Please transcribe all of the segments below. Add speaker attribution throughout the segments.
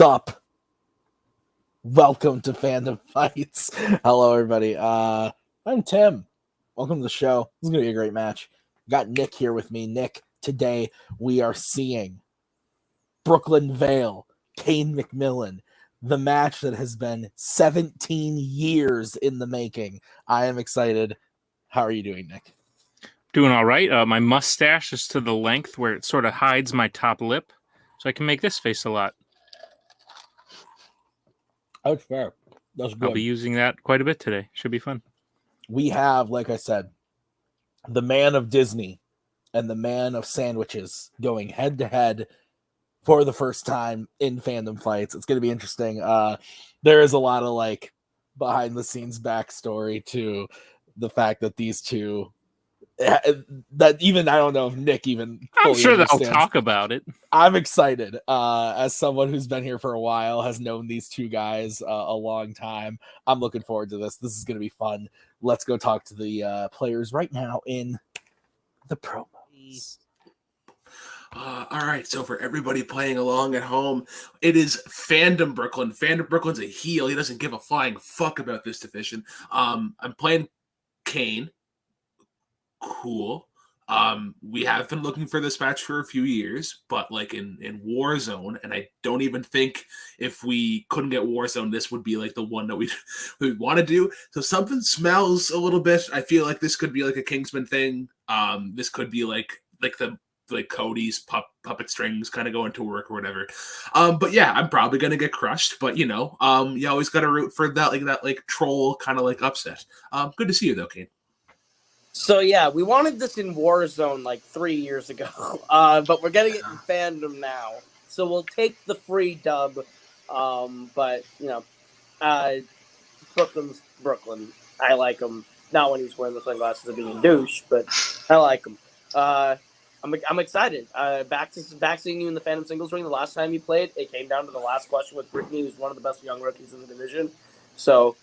Speaker 1: up? Welcome to Fandom Fights. Hello, everybody. I'm Tim. Welcome to the show. This is going to be a great match. Got Nick here with me. Nick, today we are seeing Brooklyn Vail, Cain McMillan, the match that has been 17 years in the making. I am excited. How are you doing, Nick?
Speaker 2: Doing all right. My mustache is to the length where it sort of hides my top lip, so I can make this face a lot.
Speaker 1: That's fair. That's good.
Speaker 2: I'll be using that quite a bit today. Should be fun.
Speaker 1: We have, like I said, the man of Disney and the man of sandwiches going head to head for the first time in Fandom Fights. It's going to be interesting. There is a lot of like behind the scenes backstory to the fact that these two, that even I don't know if Nick even
Speaker 2: I'm sure they'll
Speaker 1: understands.
Speaker 2: talk about it.
Speaker 1: I'm excited. As someone who's been here for a while, has known these two guys a long time. I'm looking forward to this. This is going to be fun. Let's go talk to the players right now in the promos.
Speaker 3: All right, so for everybody playing along at home, it is Fandom Brooklyn. Fandom Brooklyn's a heel. He doesn't give a flying fuck about this division. I'm playing Cain. Cool. We have been looking for this match for a few years, but like in Warzone, and I don't even think if we couldn't get Warzone, this would be like the one that we'd want to do. So something smells a little bit. I feel like this could be like a Kingsman thing. This could be like Cody's puppet strings kind of going to work or whatever. But yeah, I'm probably gonna get crushed. But you know, you always gotta root for that troll kind of like upset. Good to see you though, Cain.
Speaker 4: So yeah, we wanted this in Warzone like 3 years ago, but we're getting it in Fandom now. So we'll take the free dub, but you know, Brooklyn's Brooklyn. I like him. Not when he's wearing the sunglasses and being a douche, but I like him. I'm excited. Back seeing you in the Fandom singles ring. The last time you played, it came down to the last question with Brittany, who's one of the best young rookies in the division. So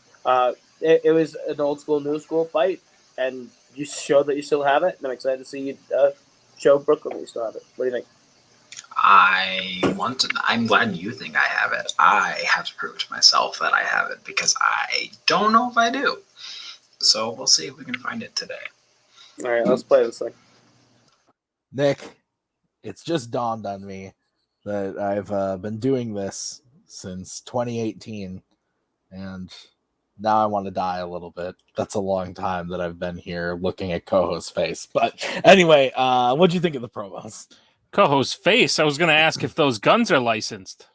Speaker 4: it was an old school, new school fight, and you showed that you still have it, and I'm excited to see you show Brooklyn that you still have it. What do you think?
Speaker 5: I'm glad you think I have it. I have to prove to myself that I have it because I don't know if I do. So we'll see if we can find it today.
Speaker 4: All right, let's play this thing.
Speaker 1: Nick, it's just dawned on me that I've been doing this since 2018, and now I want to die a little bit. That's a long time that I've been here looking at Koho's face. But anyway, what'd you think of the promos?
Speaker 2: Koho's face? I was going to ask if those guns are licensed.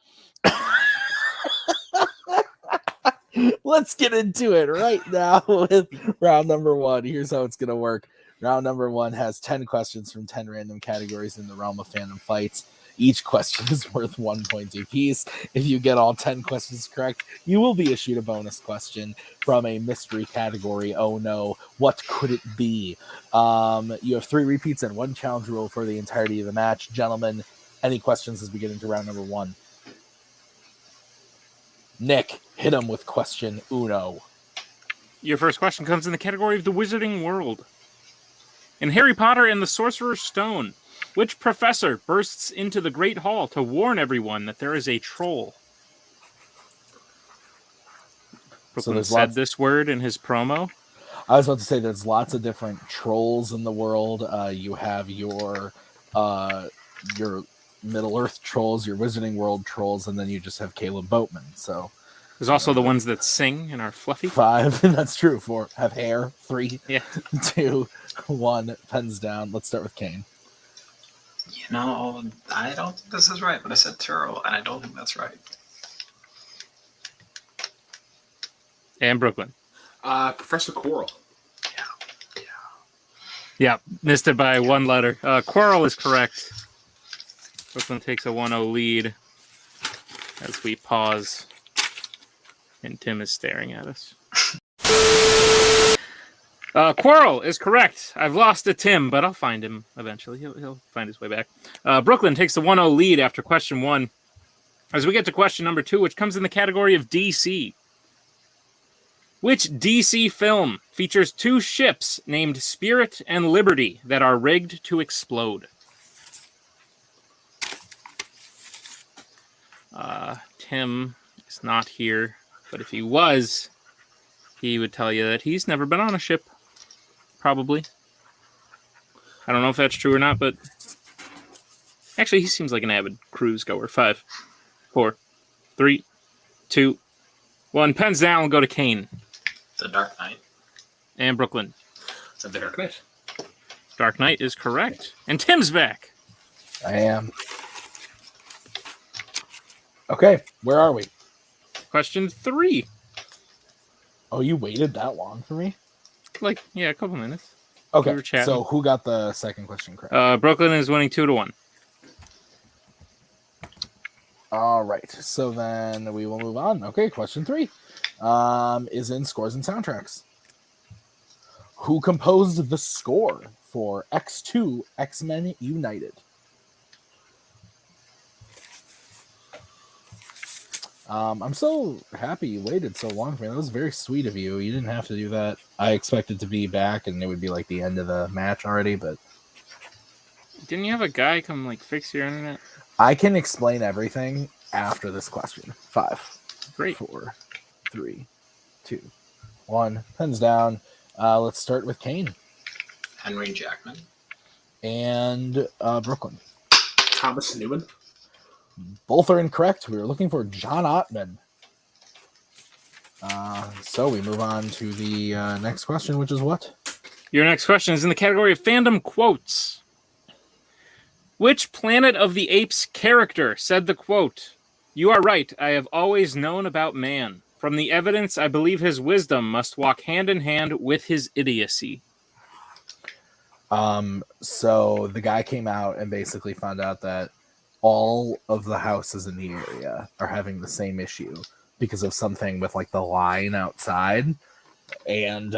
Speaker 1: Let's get into it right now with round number one. Here's how it's going to work. Round number one has 10 questions from 10 random categories in the realm of Fandom Fights. Each question is worth 1 point apiece. If you get all 10 questions correct, you will be issued a bonus question from a mystery category. Oh no, what could it be? You have 3 repeats and 1 challenge rule for the entirety of the match. Gentlemen, any questions as we get into round number one? Nick, hit him with question uno.
Speaker 2: Your first question comes in the category of the Wizarding World. In Harry Potter and the Sorcerer's Stone, which professor bursts into the Great Hall to warn everyone that there is a troll? Brooklyn said this word in his promo.
Speaker 1: I was about to say there's lots of different trolls in the world. You have your Middle Earth trolls, your Wizarding World trolls, and then you just have Kaleb Boatman. So
Speaker 2: there's also the ones that sing and are fluffy. 5.
Speaker 1: That's true. 4 have hair. 3.
Speaker 2: Yeah.
Speaker 1: 2, 1. Pens down. Let's start with Cain.
Speaker 5: You know, I don't think this is right, but I said Turtle, and I don't think that's right.
Speaker 2: And Brooklyn.
Speaker 3: Professor Quirrell.
Speaker 2: Yeah, missed it by 1 letter. Quirrell is correct. Brooklyn takes a 1-0 lead as we pause, and Tim is staring at us. Quirrell is correct. I've lost to Tim, but I'll find him eventually. He'll find his way back. Brooklyn takes the 1-0 lead after question 1. As we get to question number 2, which comes in the category of DC. Which DC film features 2 ships named Spirit and Liberty that are rigged to explode? Tim is not here, but if he was, he would tell you that he's never been on a ship. Probably. I don't know if that's true or not, but actually, he seems like an avid cruise goer. 5, 4, 3, 2, 1. Pens down. We'll go to Cain.
Speaker 5: The Dark Knight.
Speaker 2: And Brooklyn.
Speaker 3: The Dark Knight.
Speaker 2: Dark Knight is correct. And Tim's back.
Speaker 1: I am. Okay, where are we?
Speaker 2: Question 3.
Speaker 1: Oh, you waited that long for me?
Speaker 2: Like, yeah, a couple minutes.
Speaker 1: Okay,
Speaker 2: We were chatting.
Speaker 1: so who got the second question correct?
Speaker 2: Brooklyn is winning 2-1.
Speaker 1: All right, so then we will move on. Okay, question 3 is in scores and soundtracks. Who composed the score for X2 X-Men United? I'm so happy you waited so long for me. That was very sweet of you. You didn't have to do that. I expected to be back and it would be like the end of the match already, but
Speaker 2: Didn't you have a guy come like fix your internet?
Speaker 1: I can explain everything after this question. 5,
Speaker 2: Great.
Speaker 1: 4, 3, 2, 1. Pens down. Let's start with Cain
Speaker 5: Henry Jackman.
Speaker 1: and Brooklyn.
Speaker 3: Thomas Newman.
Speaker 1: Both are incorrect. We were looking for John Ottman. So we move on to the next question, which is what?
Speaker 2: Your next question is in the category of fandom quotes. Which Planet of the Apes character said the quote, "You are right, I have always known about man. From the evidence, I believe his wisdom must walk hand in hand with his idiocy."
Speaker 1: So the guy came out and basically found out that all of the houses in the area are having the same issue because of something with like the line outside, and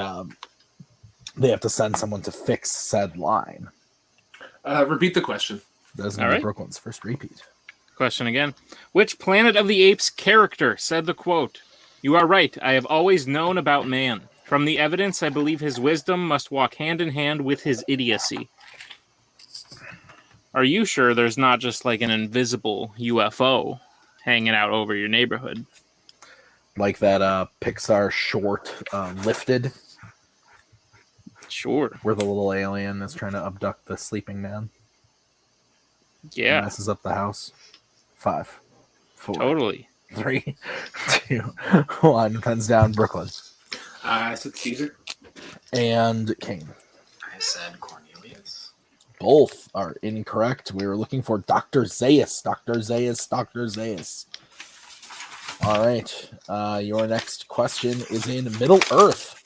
Speaker 1: they have to send someone to fix said line.
Speaker 3: Repeat the question.
Speaker 1: That's going
Speaker 2: All
Speaker 1: to
Speaker 2: right.
Speaker 1: be Brooklyn's first repeat.
Speaker 2: Question again. Which Planet of the Apes character said the quote, "You are right, I have always known about man. From the evidence, I believe his wisdom must walk hand in hand with his idiocy." Are you sure there's not just like an invisible UFO hanging out over your neighborhood?
Speaker 1: Like that Pixar short, Lifted,
Speaker 2: Sure.
Speaker 1: where the little alien is trying to abduct the sleeping man.
Speaker 2: Yeah,
Speaker 1: Messes up the house. 5, 4,
Speaker 2: totally.
Speaker 1: 3, 2, 1. Pens down. Brooklyn
Speaker 3: I said Caesar.
Speaker 1: and Cain.
Speaker 5: I said Cornelius.
Speaker 1: Both are incorrect. We were looking for Dr. Zaius. Dr. Zaius. Dr. Zaius. All right. Your next question is in Middle Earth.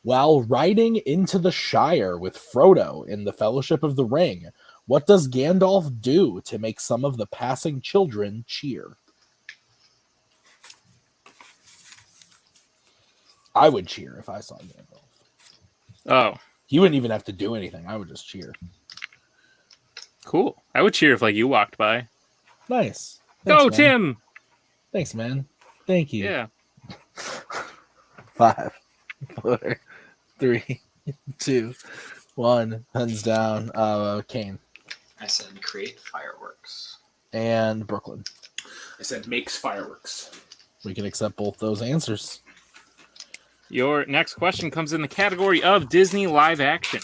Speaker 1: While riding into the Shire with Frodo in the Fellowship of the Ring, what does Gandalf do to make some of the passing children cheer? I would cheer if I saw Gandalf.
Speaker 2: Oh,
Speaker 1: He wouldn't even have to do anything. I would just cheer.
Speaker 2: cool. I would cheer if like you walked by.
Speaker 1: Nice.
Speaker 2: Go,
Speaker 1: Thanks, man.
Speaker 2: Tim!
Speaker 1: Thanks, man. Thank you.
Speaker 2: Yeah.
Speaker 1: 5, 4, 3, 2, 1. Pens down. Cain
Speaker 5: I said create fireworks.
Speaker 1: and Brooklyn.
Speaker 3: I said makes fireworks.
Speaker 1: We can accept both those answers.
Speaker 2: Your next question comes in the category of Disney live action.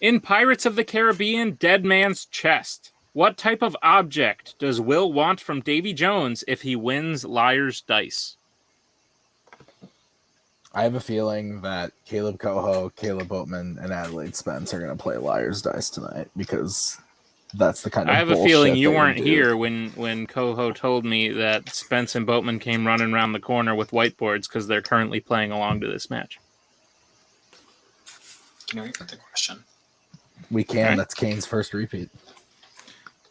Speaker 2: In Pirates of the Caribbean, Dead Man's Chest, what type of object does Will want from Davy Jones if he wins Liar's Dice?
Speaker 1: I have a feeling that Kaleb Koho, Caleb Boatman, and Adelaide Spence are going to play Liar's Dice tonight because that's the kind of
Speaker 2: I have a
Speaker 1: bullshit
Speaker 2: feeling you
Speaker 1: they would
Speaker 2: weren't
Speaker 1: do.
Speaker 2: here when Koho told me that Spence and Boatman came running around the corner with whiteboards because they're currently playing along to this match.
Speaker 5: Can you repeat the question?
Speaker 1: We can.
Speaker 2: Okay.
Speaker 1: That's Kane's first repeat.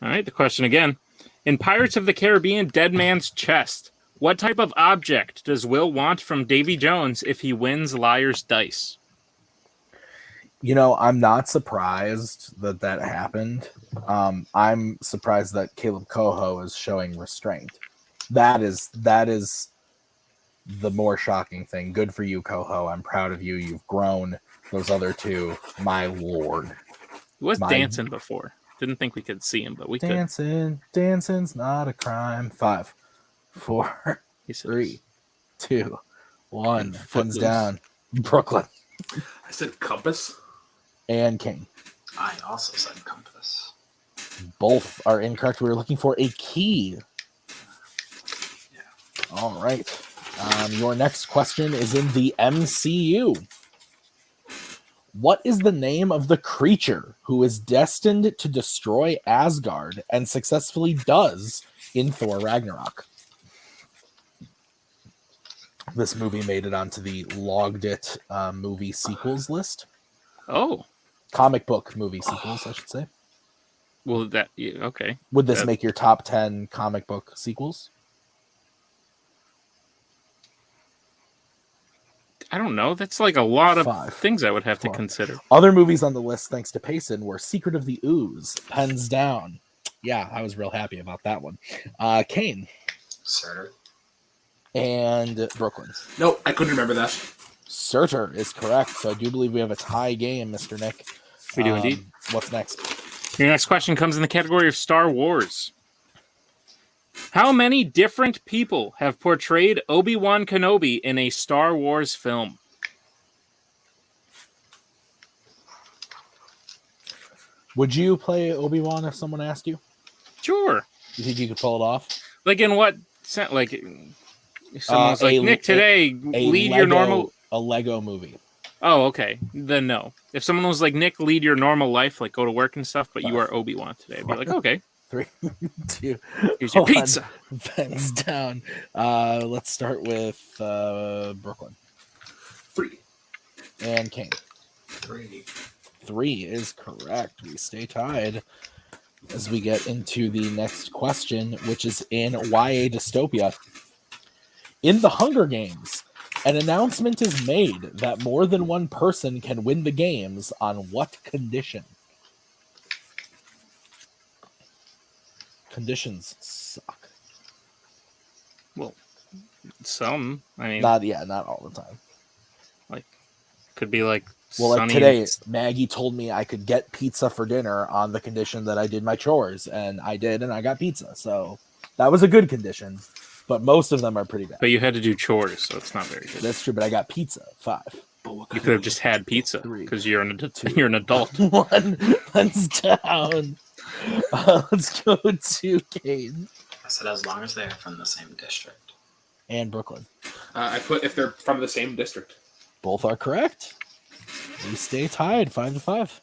Speaker 2: All right, the question again. In Pirates of the Caribbean, Dead Man's Chest, what type of object does Will want from Davy Jones if he wins Liar's Dice?
Speaker 1: You know, I'm not surprised that happened. I'm surprised that Kaleb Koho is showing restraint. That is the more shocking thing. Good for you, Koho. I'm proud of you. You've grown. Those other two, my lord.
Speaker 2: He was
Speaker 1: My-
Speaker 2: dancing before. Didn't think we could see him, but we could.
Speaker 1: Dancing's not a crime. 5, 4,
Speaker 2: He says,
Speaker 1: 3, 2, 1.
Speaker 2: And
Speaker 1: Thumbs
Speaker 2: Footloose.
Speaker 1: down. Brooklyn
Speaker 3: I said compass.
Speaker 1: and King.
Speaker 5: I also said compass.
Speaker 1: Both are incorrect. We were looking for a key.
Speaker 5: Yeah.
Speaker 1: All right. Your next question is in the MCU. What is the name of the creature who is destined to destroy Asgard and successfully does in Thor Ragnarok? This movie made it onto the Logged It movie sequels list.
Speaker 2: Oh,
Speaker 1: Comic book movie sequels, I should say.
Speaker 2: well, okay.
Speaker 1: Would this make your top 10 comic book sequels?
Speaker 2: I don't know. That's like a lot of
Speaker 1: 5,
Speaker 2: things I would have
Speaker 1: 4.
Speaker 2: to consider.
Speaker 1: Other movies on the list, thanks to Payson, were Secret of the Ooze, Pens Down. Yeah, I was real happy about that one. Kane
Speaker 5: Surtur.
Speaker 1: and Brooklyn.
Speaker 3: Nope, I couldn't remember that.
Speaker 1: Surtur is correct, so I do believe we have a tie game, Mr. Nick.
Speaker 2: We do indeed.
Speaker 1: What's next?
Speaker 2: Your next question comes in the category of Star Wars. How many different people have portrayed Obi-Wan Kenobi in a Star Wars film?
Speaker 1: Would you play Obi-Wan if someone asked you?
Speaker 2: Sure.
Speaker 1: You think you could pull it off?
Speaker 2: Like in what sense? Like if someone's like, Nick, today, lead
Speaker 1: Lego,
Speaker 2: your normal...
Speaker 1: A Lego movie.
Speaker 2: Oh, okay. Then no. If someone was like, Nick, lead your normal life, like go to work and stuff, but you are Obi-Wan today, I'd be like, okay.
Speaker 1: 3, 2,
Speaker 2: Here's your
Speaker 1: 1.
Speaker 2: pizza.
Speaker 1: Pens down. Let's start with Brooklyn
Speaker 3: 3.
Speaker 1: and Kane.
Speaker 5: 3.
Speaker 1: 3 is correct. We stay tied as we get into the next question, which is in YA Dystopia. In the Hunger Games, an announcement is made that more than one person can win the games on what condition? Conditions suck.
Speaker 2: Well, some. I mean,
Speaker 1: Not all the time.
Speaker 2: like, could be like,
Speaker 1: Well, like
Speaker 2: sunny
Speaker 1: today,
Speaker 2: and-
Speaker 1: Maggie told me I could get pizza for dinner on the condition that I did my chores, and I did, and I got pizza. So that was a good condition, but most of them are pretty bad.
Speaker 2: But you had to do chores, so it's not very good.
Speaker 1: That's true, but I got pizza. 5.
Speaker 2: You could have just had pizza
Speaker 1: 3,
Speaker 2: because you're an adult.
Speaker 1: 1. Let's down. Let's go to Kane
Speaker 5: I said as long as they're from the same district.
Speaker 1: and Brooklyn.
Speaker 3: I put if they're from the same district.
Speaker 1: Both are correct. We stay tied 5-5.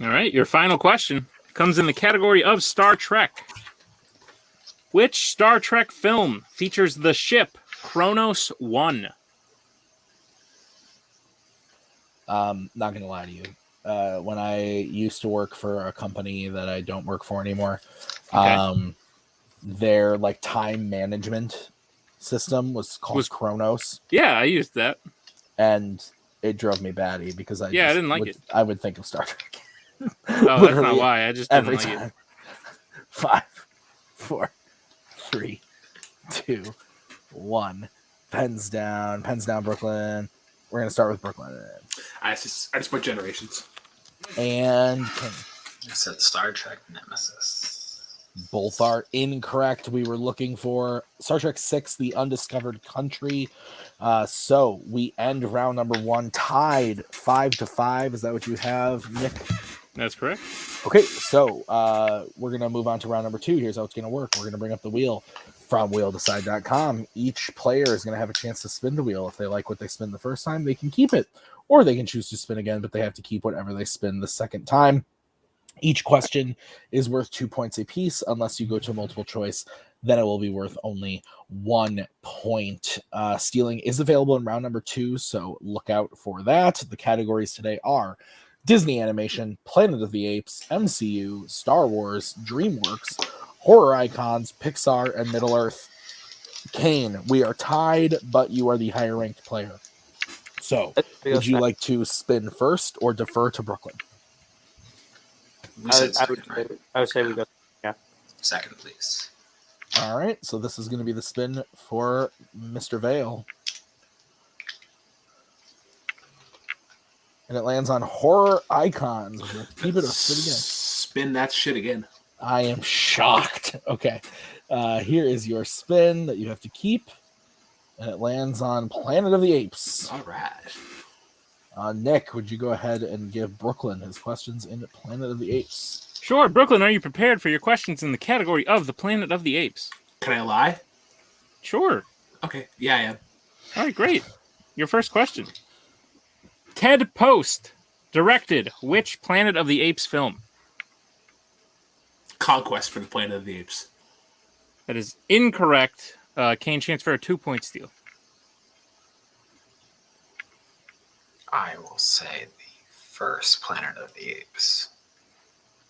Speaker 2: All right, your final question comes in the category of Star Trek. Which Star Trek film features the ship Kronos 1?
Speaker 1: Not gonna lie to you. When I used to work for a company that I don't work for anymore,
Speaker 2: Okay.
Speaker 1: their like time management system was called Kronos,
Speaker 2: Yeah, I used that.
Speaker 1: and it drove me batty because I
Speaker 2: didn't like it.
Speaker 1: I would think of Star Trek.
Speaker 2: Oh, that's not
Speaker 1: Literally
Speaker 2: why. I just didn't
Speaker 1: every
Speaker 2: like
Speaker 1: time.
Speaker 2: it.
Speaker 1: 5, 4, 3, 2, 1. Pens down, Brooklyn. We're gonna start with Brooklyn
Speaker 3: I just put Generations.
Speaker 1: and King.
Speaker 5: I said Star Trek Nemesis.
Speaker 1: Both are incorrect. We were looking for Star Trek 6, The Undiscovered Country. So we end round number 1 tied 5-5. Is that what you have, Nick?
Speaker 2: That's correct.
Speaker 1: Okay, so we're going to move on to round number 2. Here's how it's going to work. We're going to bring up the wheel from wheeldecide.com. Each player is going to have a chance to spin the wheel. If they like what they spin the first time, they can keep it. Or they can choose to spin again, but they have to keep whatever they spin the second time. Each question is worth 2 points apiece. Unless you go to multiple choice, then it will be worth only 1 point. Stealing is available in round number 2, so look out for that. The categories today are Disney Animation, Planet of the Apes, MCU, Star Wars, DreamWorks, Horror Icons, Pixar, and Middle-earth. Kane, we are tied, but you are the higher-ranked player. So, would you like to spin first or defer to Brooklyn?
Speaker 5: We said second, right?
Speaker 4: I would say we go.
Speaker 5: Second, please.
Speaker 1: All right, so this is going to be the spin for Mr. Vail. And it lands on Horror Icons. We'll keep it or spin again.
Speaker 3: spin that shit again.
Speaker 1: I am shocked. Okay. Here is your spin that you have to keep. And it lands on Planet of the Apes.
Speaker 3: All right.
Speaker 1: Nick, would you go ahead and give Brooklyn his questions in Planet of the Apes?
Speaker 2: Sure. Brooklyn, are you prepared for your questions in the category of the Planet of the Apes?
Speaker 3: Can I lie?
Speaker 2: Sure.
Speaker 3: Okay. Yeah, I am.
Speaker 2: All right, great. Your first question. Ted Post directed which Planet of the Apes film?
Speaker 3: Conquest for the Planet of the Apes.
Speaker 2: That is incorrect. Kane, chance for a 2-point steal.
Speaker 5: I will say the first Planet of the Apes.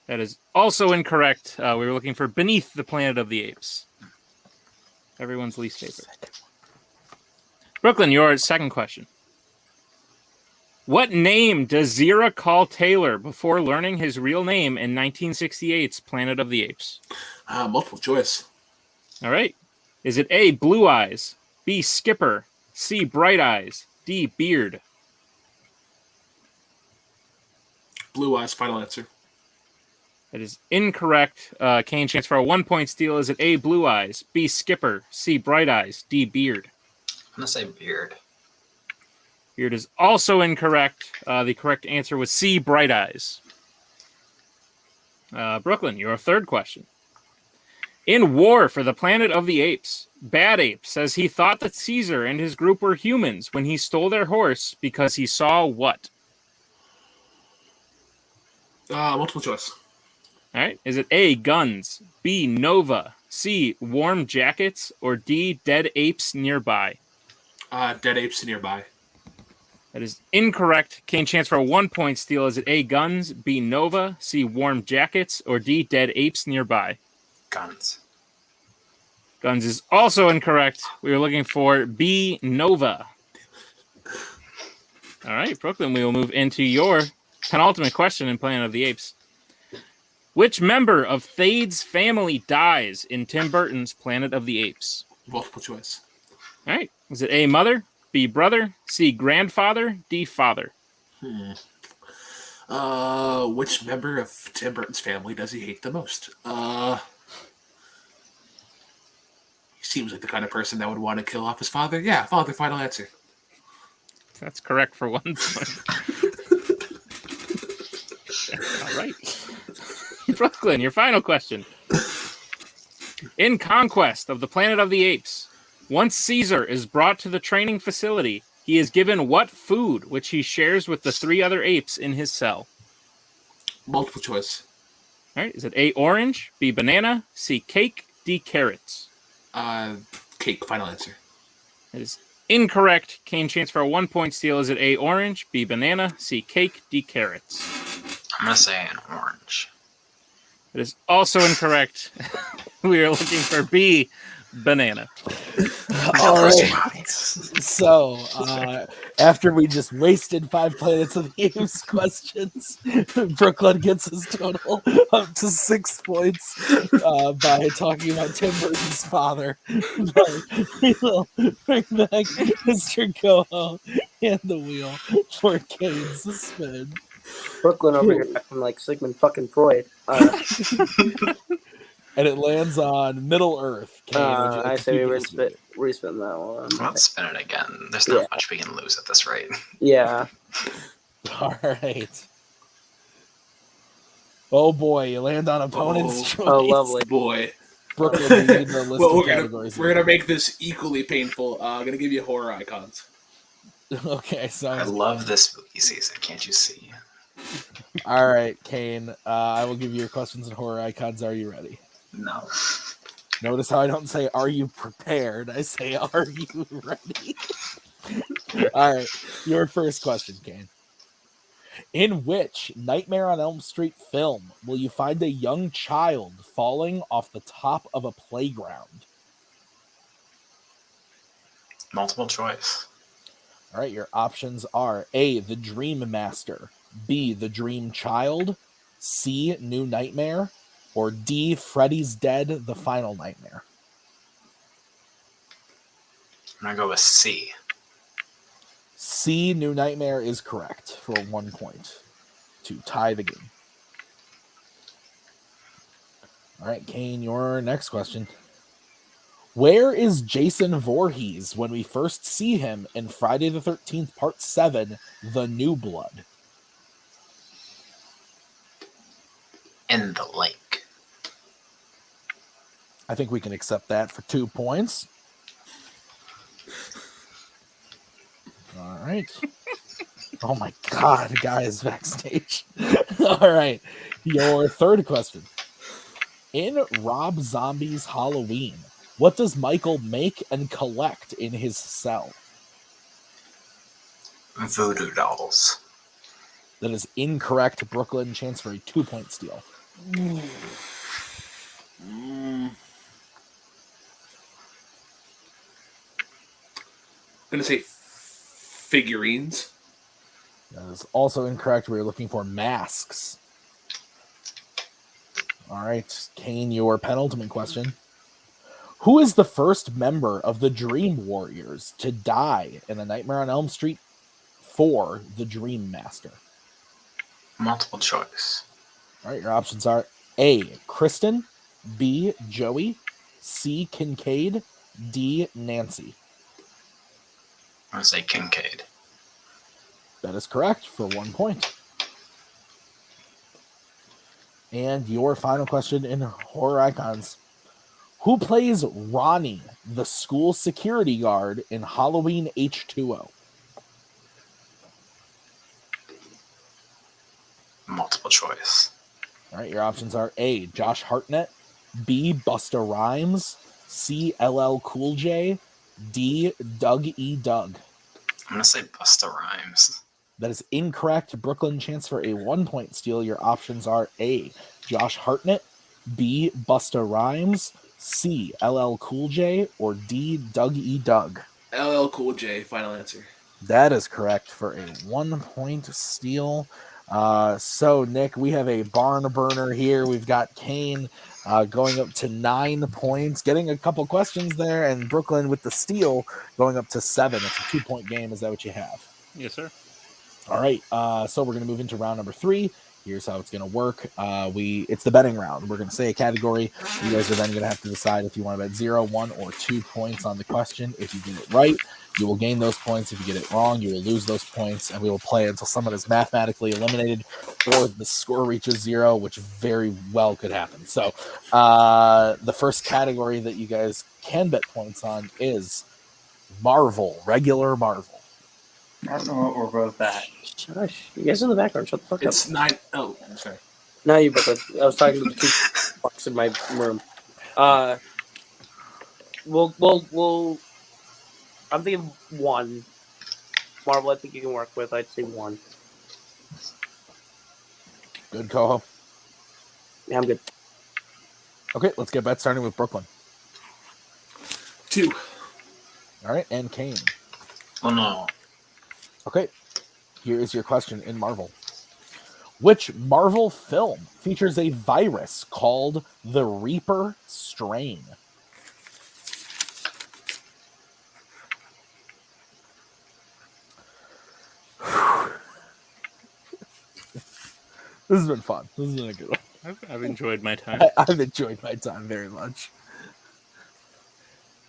Speaker 2: That is also incorrect. We were looking for Beneath the Planet of the Apes. Everyone's least favorite. Brooklyn, your second question. What name does Zira call Taylor before learning his real name in 1968's Planet of the Apes?
Speaker 3: Multiple choice.
Speaker 2: All right. Is it A, Blue Eyes, B, Skipper, C, Bright Eyes, D, Beard?
Speaker 3: Blue Eyes, final answer.
Speaker 2: That is incorrect. Kane, chance for a 1-point steal. Is it A, Blue Eyes, B, Skipper, C, Bright Eyes, D, Beard?
Speaker 5: I'm going to say Beard.
Speaker 2: Beard is also incorrect. The correct answer was C, Bright Eyes. Brooklyn, your third question. In War for the Planet of the Apes, Bad Ape says he thought that Caesar and his group were humans when he stole their horse because he saw what?
Speaker 3: Multiple choice.
Speaker 2: All right. Is it A, guns, B, Nova, C, warm jackets, or D, dead apes nearby?
Speaker 3: Dead apes nearby.
Speaker 2: That is incorrect. Kane, chance for a 1-point steal. Is it A, guns, B, Nova, C, warm jackets, or D, dead apes nearby?
Speaker 5: Guns.
Speaker 2: Guns is also incorrect. We were looking for B, Nova. All right, Brooklyn, we will move into your penultimate question in Planet of the Apes. Which member of Thade's family dies in Tim Burton's Planet of the Apes?
Speaker 3: Multiple choice.
Speaker 2: All right. Is it A, mother, B, brother, C, grandfather, D, father?
Speaker 3: Which member of Tim Burton's family does he hate the most? He seems like the kind of person that would want to kill off his father. Yeah, father, final answer.
Speaker 2: That's correct for 1 point. All right. Brooklyn, your final question. In Conquest of the Planet of the Apes, once Caesar is brought to the training facility, he is given what food which he shares with the 3 other apes in his cell?
Speaker 3: Multiple choice.
Speaker 2: All right. Is it A, orange, B, banana, C, cake, D, carrots?
Speaker 3: Cake, final answer.
Speaker 2: It is incorrect. Kane, chance for a 1-point steal. Is it A, orange, B, banana, C, cake, D, carrots?
Speaker 5: I'm going to say an orange.
Speaker 2: It is also incorrect. We are looking for B, banana.
Speaker 1: All right. So, after we just wasted 5 Planets of the Apes questions, Brooklyn gets his total up to 6 points by talking about Tim Burton's father. But we will bring back Mr. Koho and the wheel for Kane's spin.
Speaker 4: Brooklyn over here acting like Sigmund fucking Freud.
Speaker 1: And it lands on Middle Earth. Kane, would you like
Speaker 4: I
Speaker 1: to
Speaker 4: say
Speaker 1: keep
Speaker 4: we
Speaker 1: it?
Speaker 4: respin that one.
Speaker 5: Let's spin it again. There's not much we can lose at this rate.
Speaker 4: Yeah.
Speaker 1: All right. Oh boy, you land on opponent's choice.
Speaker 4: Oh, lovely.
Speaker 3: Boy.
Speaker 1: Brooklyn, you need the list
Speaker 3: Well,
Speaker 1: of categories.
Speaker 3: we're gonna make this equally painful. I'm gonna give you horror icons.
Speaker 1: Okay, so
Speaker 5: I love this movie season. Can't you see?
Speaker 1: all right, Kane. I will give you your questions and horror icons. Are you ready?
Speaker 5: No.
Speaker 1: Notice how I don't say "Are you prepared?" I say "Are you ready?" All right, your first question, Kane. In which Nightmare on Elm Street film will you find a young child falling off the top of a playground?
Speaker 5: Multiple choice.
Speaker 1: All right, your options are A, The Dream Master, B, The Dream Child, C, New Nightmare, or D, Freddy's Dead, The Final Nightmare.
Speaker 5: I'm going to go with C.
Speaker 1: C, New Nightmare is correct for 1 point to tie the game. All right, Kane, your next question. Where is Jason Voorhees when we first see him in Friday the 13th, Part 7, The New Blood?
Speaker 5: In the lake.
Speaker 1: I think we can accept that for 2 points. All right. Oh my God, guys backstage. All right. Your third question. In Rob Zombie's Halloween, what does Michael make and collect in his cell?
Speaker 5: Voodoo dolls.
Speaker 1: That is incorrect. Brooklyn, chance for a 2-point steal.
Speaker 3: Gonna say figurines.
Speaker 1: That is also incorrect. We're looking for masks. All right, Kane, your penultimate question. Who is the first member of the Dream Warriors to die in A Nightmare on Elm Street 4, The Dream Master?
Speaker 5: Multiple choice.
Speaker 1: All right, your options are A, Kristen, B, Joey, C, Kincaid, D, Nancy.
Speaker 5: I'm going to say Kincaid.
Speaker 1: That is correct for 1 point. And your final question in Horror Icons. Who plays Ronnie, the school security guard in Halloween H2O?
Speaker 5: Multiple choice.
Speaker 1: All right, your options are A, Josh Hartnett, B, Busta Rhymes, C, LL Cool J, D, Doug E. Doug.
Speaker 5: I'm going to say Busta Rhymes.
Speaker 1: That is incorrect. Brooklyn, chance for a 1-point steal. Your options are A, Josh Hartnett, B, Busta Rhymes, C, LL Cool J, or D, Doug E. Doug.
Speaker 3: LL Cool J, final answer.
Speaker 1: That is correct for a 1-point steal. So, Nick, we have a barn burner here. We've got Kane going up to 9 points, getting a couple questions there, and Brooklyn with the steal going up to 7. It's a 2-point game. Is that what you have?
Speaker 2: Yes, sir.
Speaker 1: All right. So we're going to move into round number 3. Here's how it's going to work. It's the betting round. We're going to say a category. You guys are then going to have to decide if you want to bet 0, 1, or 2 points on the question. If you get it right, you will gain those points. If you get it wrong, you will lose those points, and we will play until someone is mathematically eliminated or the score reaches 0, which very well could happen. So the first category that you guys can bet points on is Marvel, regular Marvel.
Speaker 6: I don't know what we're both at.
Speaker 4: Shush. You guys in the background, shut the fuck
Speaker 3: It's
Speaker 4: up.
Speaker 3: 9. Oh, I'm sorry.
Speaker 4: No, you both. I was talking to the 2 fucks in my room. We'll. I'm thinking 1. Marvel, I think you can work with. I'd say 1.
Speaker 1: Good, Koho.
Speaker 4: Yeah, I'm good.
Speaker 1: Okay, let's get bets starting with Brooklyn.
Speaker 3: 2.
Speaker 1: All right, and Kane.
Speaker 5: Oh, no.
Speaker 1: Okay, here is your question in Marvel. Which Marvel film features a virus called the Reaper strain? This has been fun. This has been a good one.
Speaker 2: I've enjoyed my time.
Speaker 1: I've enjoyed my time very much.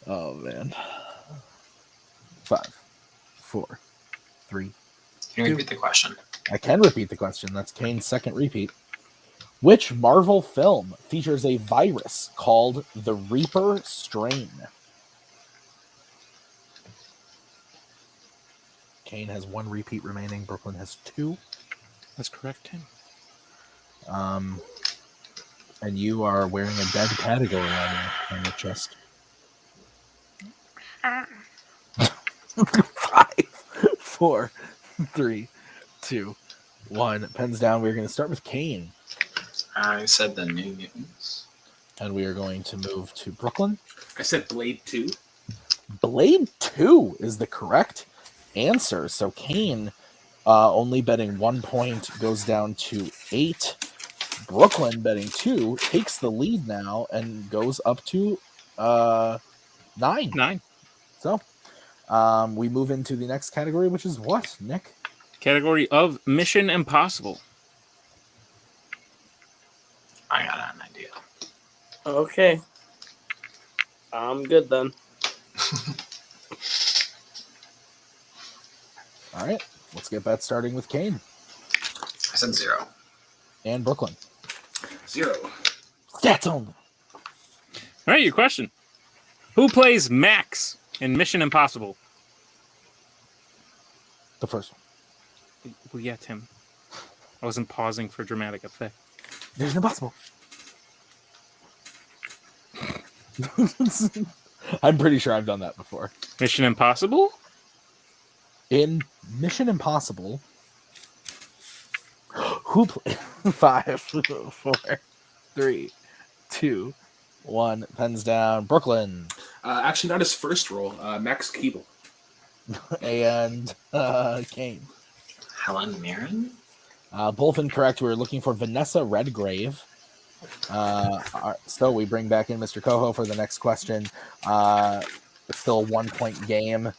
Speaker 1: Oh, man. 5, 4, 3.
Speaker 5: Can you repeat the question?
Speaker 1: I can repeat the question. That's Kane's second repeat. Which Marvel film features a virus called the Reaper strain? Kane has 1 repeat remaining. Brooklyn has 2.
Speaker 2: That's correct, Tim.
Speaker 1: And you are wearing a dead category on your chest. 5, 4, 3, 2, 1. Pens down. We're going to start with Kane.
Speaker 5: I said the New Mutants.
Speaker 1: And we are going to move to Brooklyn.
Speaker 3: I said Blade 2.
Speaker 1: Blade 2 is the correct answer. So Kane, only betting 1 point, goes down to 8. Brooklyn, betting 2, takes the lead now and goes up to 9.
Speaker 2: 9.
Speaker 1: So we move into the next category, which is what, Nick?
Speaker 2: Category of Mission Impossible.
Speaker 5: I got an idea.
Speaker 4: Okay. I'm good then.
Speaker 1: All right, let's get that starting with Cain
Speaker 5: I said 0.
Speaker 1: and Brooklyn.
Speaker 3: 0.
Speaker 1: Stats only.
Speaker 2: All right, your question. Who plays Max in Mission Impossible?
Speaker 1: The first one.
Speaker 2: Well, yeah, Tim. I wasn't pausing for dramatic effect.
Speaker 1: Mission Impossible. I'm pretty sure I've done that before.
Speaker 2: Mission Impossible?
Speaker 1: In Mission Impossible, who play 5, 4, 3, 2, 1, pens down. Brooklyn
Speaker 3: Actually, not his first role. Max Keeble.
Speaker 1: and Cain.
Speaker 5: Helen Mirren?
Speaker 1: Both incorrect. We were looking for Vanessa Redgrave. So we bring back in Mr. Koho for the next question. It's still a 1-point game.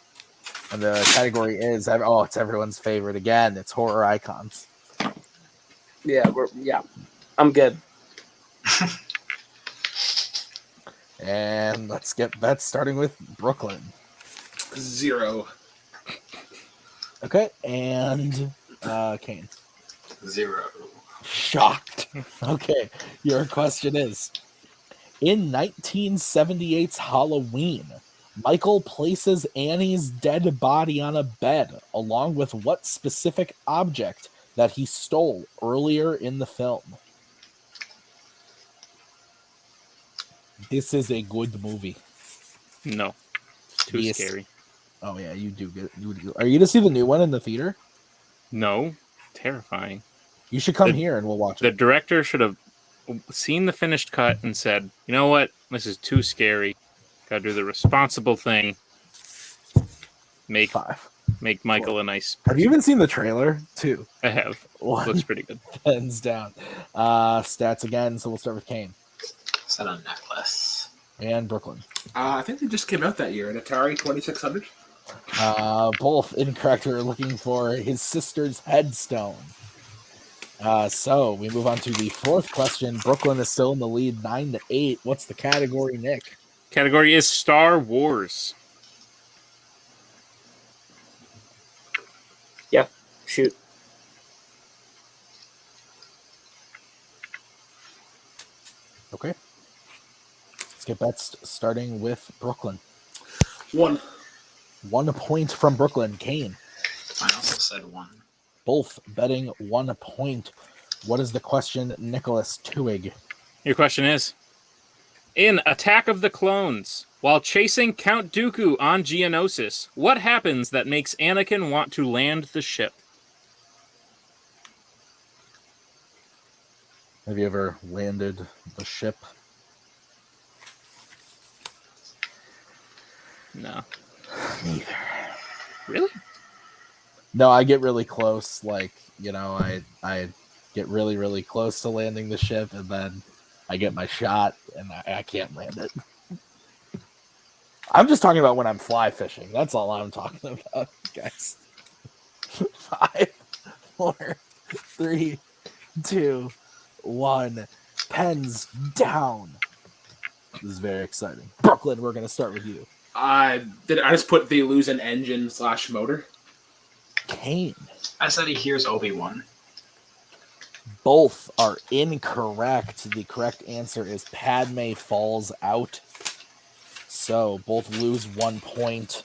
Speaker 1: And the category is, it's everyone's favorite again. It's horror icons.
Speaker 4: Yeah, I'm good.
Speaker 1: And let's get that starting with Brooklyn.
Speaker 3: 0.
Speaker 1: Okay, and Cain.
Speaker 5: 0.
Speaker 1: Shocked. Okay, your question is, in 1978's Halloween, Michael places Annie's dead body on a bed along with what specific object that he stole earlier in the film? This is a good movie.
Speaker 2: No. Too
Speaker 1: Yes.
Speaker 2: scary.
Speaker 1: Oh yeah, you do get. Are you to see the new one in the theater?
Speaker 2: No. Terrifying.
Speaker 1: You should come here and we'll watch
Speaker 2: The
Speaker 1: it.
Speaker 2: director should have seen the finished cut and said, you know what? This is too scary. Gotta do the responsible thing. Make
Speaker 1: 5.
Speaker 2: Michael a nice
Speaker 1: Have you even seen the trailer? 2.
Speaker 2: I have.
Speaker 1: 1.
Speaker 2: Looks pretty good.
Speaker 1: Pens down. Stats again. So we'll start with Cain
Speaker 5: Set a necklace.
Speaker 1: and Brooklyn.
Speaker 3: I think they just came out that year. An Atari 2600.
Speaker 1: Both incorrect. We're looking for his sister's headstone. So we move on to the fourth question. Brooklyn is still in the lead, 9-8. What's the category, Nick?
Speaker 2: Category is Star Wars.
Speaker 4: Yeah, shoot.
Speaker 1: Okay. Let's get bets starting with Brooklyn.
Speaker 3: 1.
Speaker 1: 1 point from Brooklyn. Cain.
Speaker 5: I also said 1.
Speaker 1: Both betting 1 point. What is the question, Nicholas Twohig?
Speaker 2: Your question is, in Attack of the Clones, while chasing Count Dooku on Geonosis, what happens that makes Anakin want to land the ship?
Speaker 1: Have you ever landed the ship?
Speaker 2: No.
Speaker 1: Neither.
Speaker 2: Really?
Speaker 1: No, I get really close. Like, I get really, really close to landing the ship, and then I get my shot, and I can't land it. I'm just talking about when I'm fly fishing. That's all I'm talking about, guys. 5, 4, 3, 2, 1. Pens down. This is very exciting. Brooklyn, we're going to start with you.
Speaker 3: Did I just put they lose an engine / motor?
Speaker 1: Cain.
Speaker 5: I said he hears Obi-Wan.
Speaker 1: Both are incorrect. The correct answer is Padme falls out. So both lose 1 point.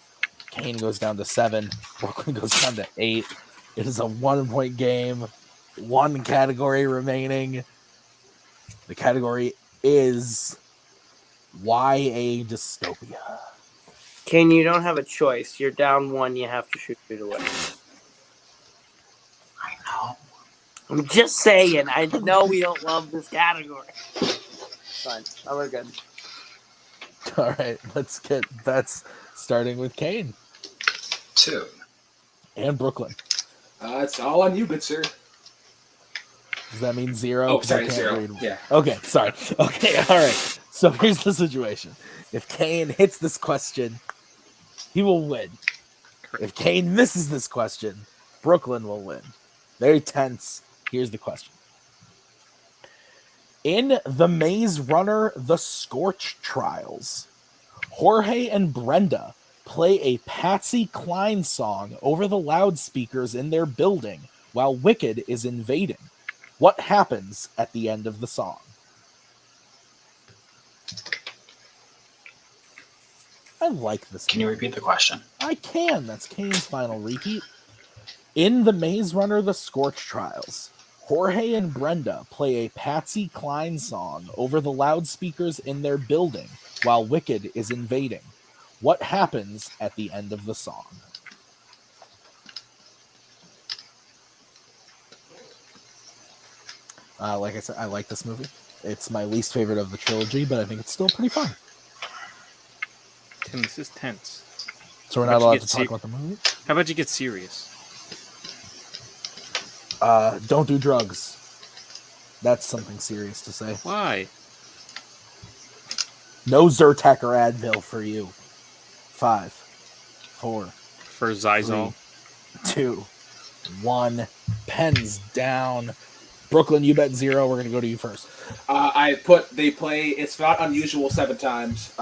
Speaker 1: Cain goes down to 7. Brooklyn goes down to 8. It is a 1-point game. 1 category remaining. The category is YA dystopia.
Speaker 4: Cain, you don't have a choice. You're down 1. You have to shoot it away.
Speaker 5: I know.
Speaker 4: I'm just saying. I know we don't love this category. Fine. We're good.
Speaker 1: All right, let's get that's starting with Cain
Speaker 5: 2.
Speaker 1: and Brooklyn.
Speaker 3: It's all on you, good sir.
Speaker 1: Does that mean 0?
Speaker 3: Oh,
Speaker 1: 'Cause I
Speaker 3: sorry,
Speaker 1: can't
Speaker 3: 0.
Speaker 1: read.
Speaker 3: Yeah.
Speaker 1: Okay, sorry. Okay, all right. So here's the situation. If Cain hits this question, he will win. If Cain misses this question, Brooklyn will win. Very tense. Here's the question. In The Maze Runner: The Scorch Trials, Jorge and Brenda play a Patsy Cline song over the loudspeakers in their building while Wicked is invading. What happens at the end of the song? I like this.
Speaker 5: Can you repeat the question?
Speaker 1: I can. That's Kane's final repeat. In The Maze Runner: The Scorch Trials, Jorge and Brenda play a Patsy Cline song over the loudspeakers in their building while Wicked is invading. What happens at the end of the song? Like I said, I like this movie. It's my least favorite of the trilogy, but I think it's still pretty fun.
Speaker 2: Tim, this is tense.
Speaker 1: So we're not allowed to talk about the movie?
Speaker 2: How about you get serious?
Speaker 1: Don't do drugs. That's something serious to say.
Speaker 2: Why?
Speaker 1: No Zyrtec or Advil for you. 5, 4,
Speaker 2: For Zizal.
Speaker 1: 3, 2, 1. Pens down. Brooklyn, you bet 0. We're gonna go to you first.
Speaker 3: They play It's Not Unusual 7 times.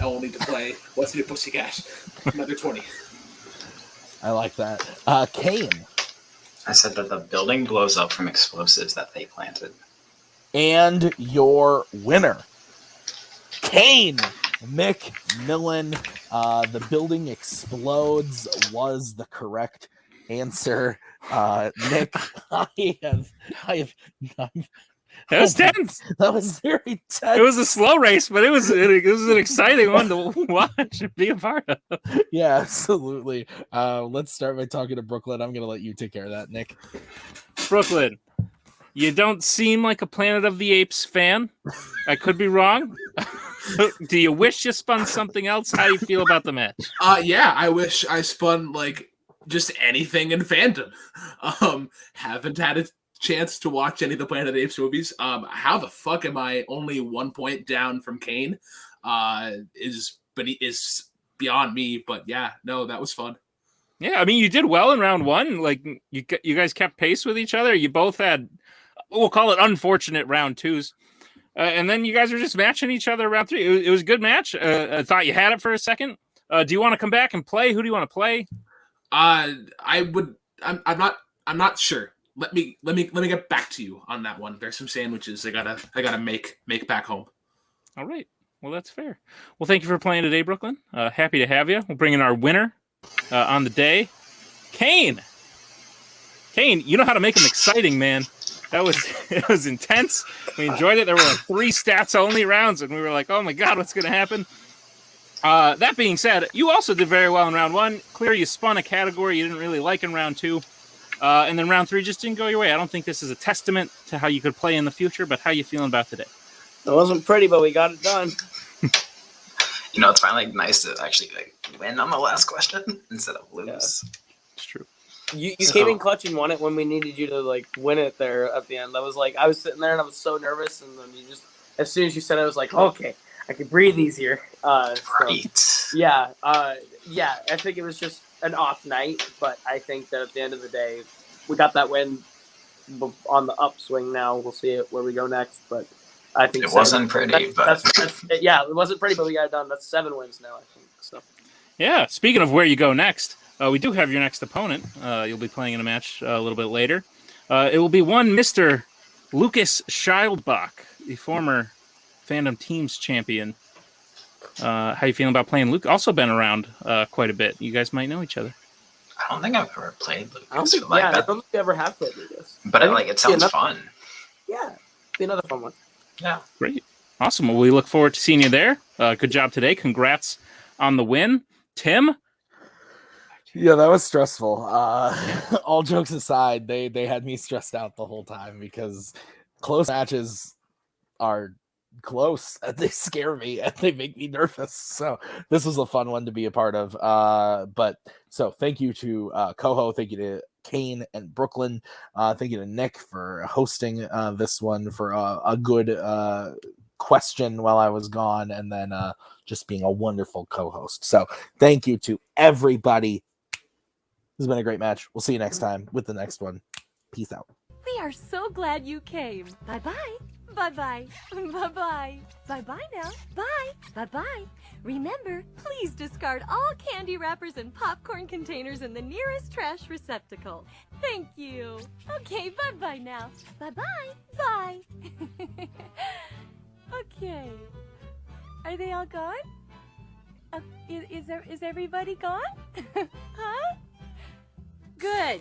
Speaker 3: Only to play What's New Pussycat? Another 20.
Speaker 1: I like that. Cain.
Speaker 5: I said that the building blows up from explosives that they planted.
Speaker 1: And your winner, Cain McMillan. The building explodes was the correct answer. Nick,
Speaker 2: That was tense.
Speaker 1: That was very tense.
Speaker 2: It was a slow race, but it was an exciting one to watch and be a part of.
Speaker 1: Yeah, absolutely. Let's start by talking to Brooklyn. I'm going to let you take care of that, Nick.
Speaker 2: Brooklyn, you don't seem like a Planet of the Apes fan. I could be wrong. Do you wish you spun something else? How do you feel about the match?
Speaker 3: Yeah, I wish I spun like just anything in fandom. Haven't had a chance to watch any of the Planet of the Apes movies. How the fuck am I only 1 point down from Cain? Is beyond me. But yeah, no, that was fun.
Speaker 2: Yeah, I mean, you did well in round 1. Like you guys kept pace with each other. You both had, we'll call it unfortunate round 2s. And then you guys were just matching each other round 3. It was a good match. I thought you had it for a second. Do you want to come back and play? Who do you want to play?
Speaker 3: I'm not sure. Let me get back to you on that one. There's some sandwiches I gotta make back home.
Speaker 2: All right. Well, that's fair. Well, thank you for playing today, Brooklyn. Happy to have you. We'll bring in our winner on the day, Cain. Cain, you know how to make them exciting, man. It was intense. We enjoyed it. There were like 3 stats only rounds, and we were like, oh my god, what's going to happen? That being said, you also did very well in round 1. Clear, you spun a category you didn't really like in round 2. And then round 3 just didn't go your way. I don't think this is a testament to how you could play in the future, but how you feeling about today?
Speaker 4: It wasn't pretty, but we got it done.
Speaker 5: You know, it's finally nice to actually win on the last question instead of lose.
Speaker 4: Yeah.
Speaker 2: It's true.
Speaker 4: You came in clutch and won it when we needed you to win it there at the end. I was I was sitting there and I was so nervous, and then you just, as soon as you said it, I was like, okay, I can breathe easier.
Speaker 5: Right.
Speaker 4: So, yeah, I think it was just an off night, but I think that at the end of the day, we got that win on the upswing. Now we'll see where we go next, but I think
Speaker 5: it wasn't pretty, but
Speaker 4: yeah, it wasn't pretty, but we got it done. That's 7 wins now, I think. So
Speaker 2: yeah. Speaking of where you go next, we do have your next opponent. You'll be playing in a match a little bit later. It will be one Mr. Lucas Schildbach, the former Fandom Teams champion. How you feeling about playing Luke? Also been around quite a bit. You guys might know each other.
Speaker 5: I don't think I've ever played Lucas.
Speaker 4: I don't think we ever have played Lucas.
Speaker 5: But it sounds fun.
Speaker 4: Yeah, be another fun one.
Speaker 5: Yeah.
Speaker 2: Great. Awesome. Well, we look forward to seeing you there. Good job today. Congrats on the win. Tim?
Speaker 1: Yeah, that was stressful. All jokes aside, they had me stressed out the whole time because close matches are close and they scare me and they make me nervous. So this was a fun one to be a part of. But so thank you to Koho, thank you to Cain and Brooklyn, thank you to Nick for hosting this one, for a good question while I was gone, and then just being a wonderful co-host. So thank you to everybody. This has been a great match. We'll see you next time with the next one. Peace out.
Speaker 7: We are so glad you came. Bye-bye. Bye-bye. Bye-bye. Bye-bye now. Bye. Bye-bye. Remember, please discard all candy wrappers and popcorn containers in the nearest trash receptacle. Thank you. Okay, bye-bye now. Bye-bye. Bye. Okay. Are they all gone? Is everybody gone? Huh? Good.